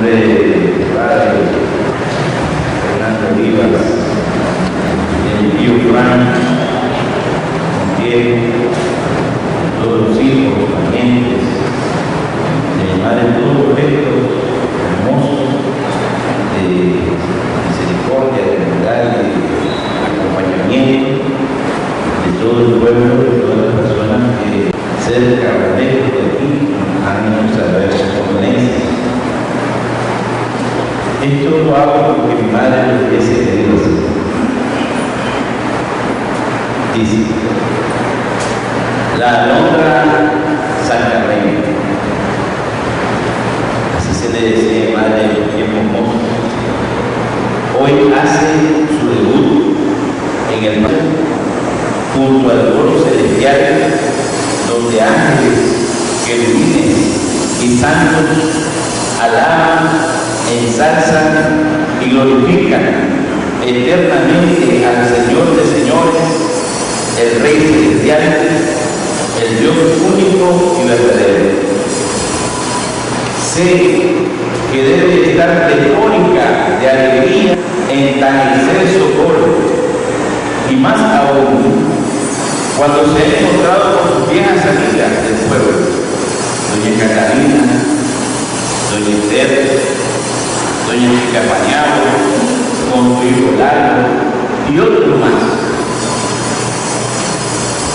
nombre del Padre Fernando Rivas, del tío Frank, con Diego, todos los hijos, los parientes, de llamar en todos los gestos hermosos de misericordia, de bondad, de acompañamiento de todo el pueblo, de todas las personas que cerca o lejos de aquí han saber sus condolencias. Esto lo hago porque mi madre lo hubiese querido hacer. Dice, la Alondra Santa Reina, así se le decía madre en los tiempos mozos, hoy hace su debut en el mar, junto al coro celestial, donde ángeles, querubines y santos alaban, ensalzan y glorifican eternamente al Señor de señores, el Rey celestial, el Dios único y verdadero. Sé que debe estar pletórica de alegría en tan excelso coro, y más aún cuando se ha encontrado con sus viejas amigas del pueblo, doña Catalina, doña Esther, doña Chica Pañado, con su hijo Lalo y otros más.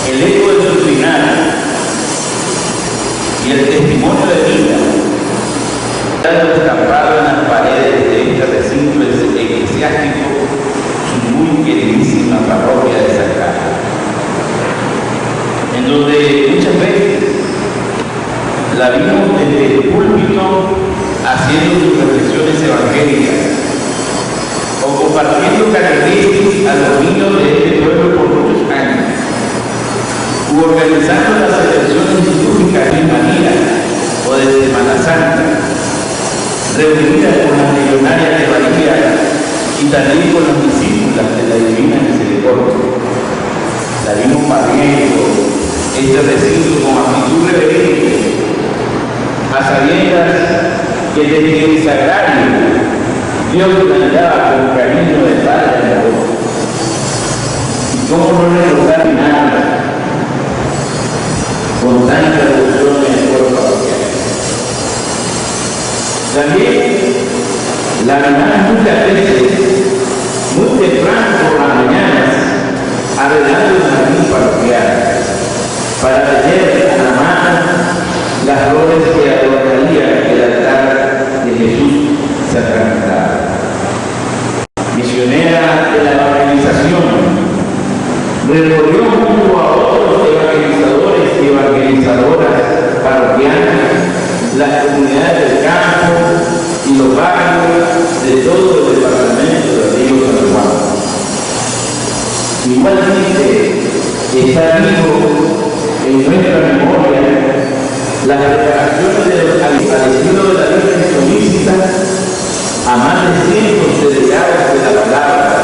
El eco de su final y el testimonio de vida está estampado en las paredes de este recinto eclesiástico, su muy queridísima parroquia de San Carlos, en donde muchas veces la vimos desde el púlpito haciendo sus reflexiones evangélicas o compartiendo catequesis a los niños de este pueblo por muchos años, u organizando las celebraciones litúrgicas de María o de Semana Santa, reunida con las legionarias de María y también con las discípulas de la Divina Misericordia. La vimos barriendo este recinto con actitud reverente, a sabiendas que desde el sagrario Dios la miraba con cariño de padre en la voz. ¿Y cómo no recordar nada con tanta devoción en el pueblo parroquial? También la hermana muchas veces, muy temprano por las mañanas, arreglando el jardín parroquial para tener a la mano las flores que adornarían el altar de Jesús sacramentado. Misionera de la evangelización, recorrió junto a otros evangelizadores y evangelizadoras parroquianas las comunidades del campo y los barrios de todo el departamento de Río San Juan. Igualmente está vivo en nuestra memoria las preparaciones de los fallecidos de la Virgen Solícita a más de cientos de delegados de la palabra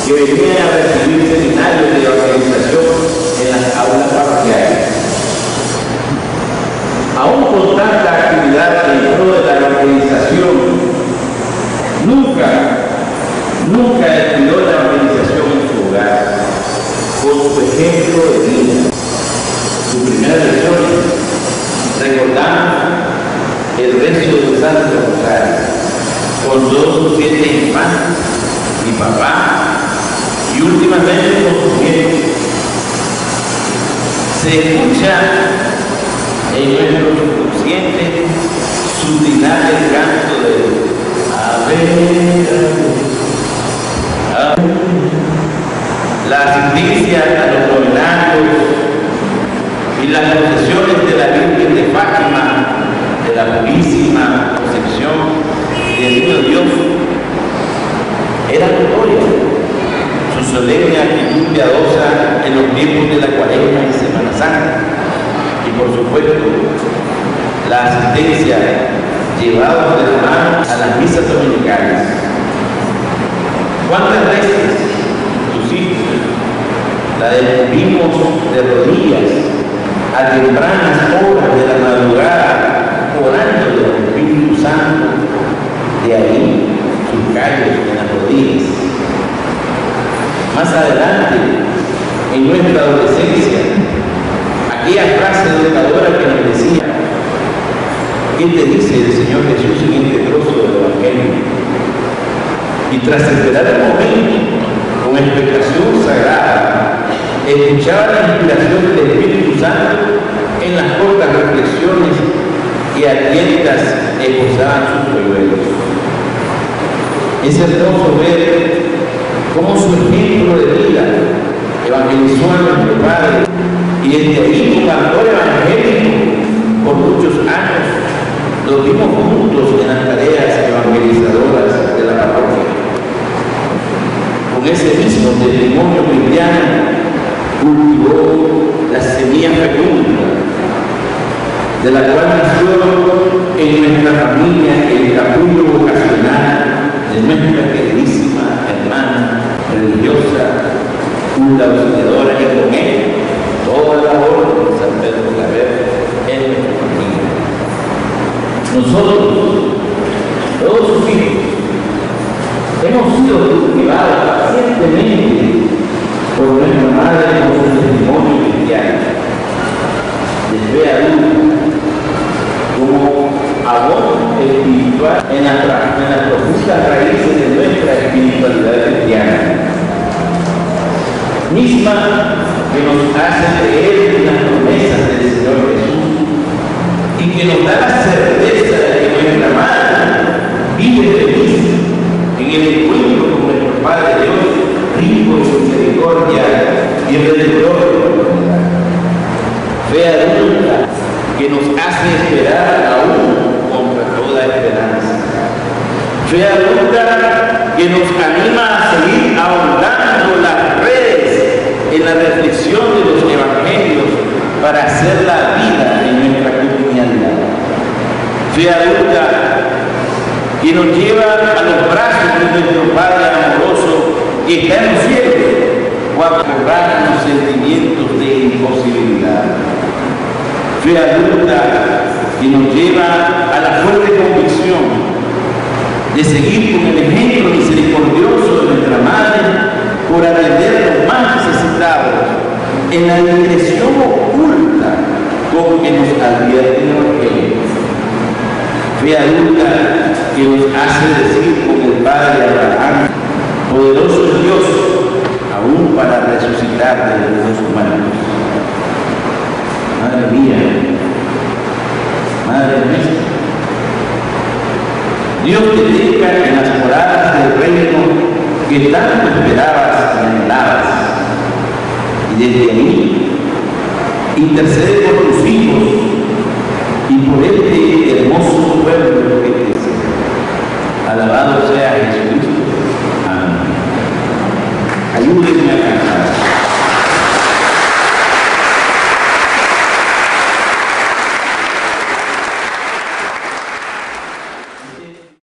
que venían a recibir seminarios de evangelización en las aulas parroquiales. Aún con tanta actividad en pro de la evangelización, nunca descuidó la evangelización en su hogar, con su ejemplo de vida. Su primera lección, recordando el rezo del Santo Rosario, con todos sus 7 infantes, mi papá, y últimamente con sus nietos. Se escucha en nuestro subconsciente sublinar el canto de Ave, Ave. La asistencia a los novenarios y las procesiones de la Virgen de Fátima, de la Purísima Concepción y del Niño Dios era notoria. Su solemne actitud piadosa en los tiempos de la Cuaresma y Semana Santa, y por supuesto la asistencia llevada de la mano a las misas dominicales. ¿Cuántas veces tus hijos la descubrimos de rodillas a tempranas horas de la madrugada, orando del Espíritu Santo ¿Qué te dice el Señor Jesús en este trozo del Evangelio? Y tras esperar el momento, con expectación sagrada, escuchaba la inspiración del Espíritu Santo en las cortas reflexiones que atentas esbozaban sus revelos. Es hermoso ver cómo su ejemplo de vida evangelizó a nuestro Padre, y desde ahí como cantor evangélico por muchos años los vimos juntos en las tareas evangelizadoras de la parroquia. Con ese mismo testimonio cristiano cultivó la semilla fecunda, de la cual nació en nuestra familia el capullo vocacional de nuestra queridísima hermana religiosa, una auxiliadora, y con él toda la orden de San Pedro Claver en nuestra familia. Nosotros, todos sus hijos, hemos sido cultivados pacientemente por nuestra madre con su testimonio cristiano, de fe adulta, como abono espiritual en las profundas raíces de nuestra espiritualidad cristiana, misma que nos hace creer en las promesas del Señor Jesús y que nos da la certeza de que nuestra madre vive feliz en el encuentro con nuestro Padre Dios, rico en misericordia y redentor de la humanidad. Fe adulta que nos hace esperar aún contra toda esperanza. Fe adulta que nos anima a seguir ahondando las redes en la reflexión de los evangelios para hacer la vida en nuestra comunidad. Fe adulta que nos lleva a los brazos de nuestro Padre amoroso que está en los cielos cuando borran los sentimientos de imposibilidad. Fe adulta que nos lleva a la fuerte convicción de seguir con el ejemplo misericordioso de nuestra Madre por atender a los más necesitados en la discreción oculta con que nos advierte el Evangelio. Fe adulta que nos hace decir con el Padre Abraham: poderoso es Dios aún para resucitar de los humanos. Madre mía, Madre nuestra, Dios te tenga en las moradas del reino que tanto esperabas y anhelabas, y desde ahí intercede por tus hijos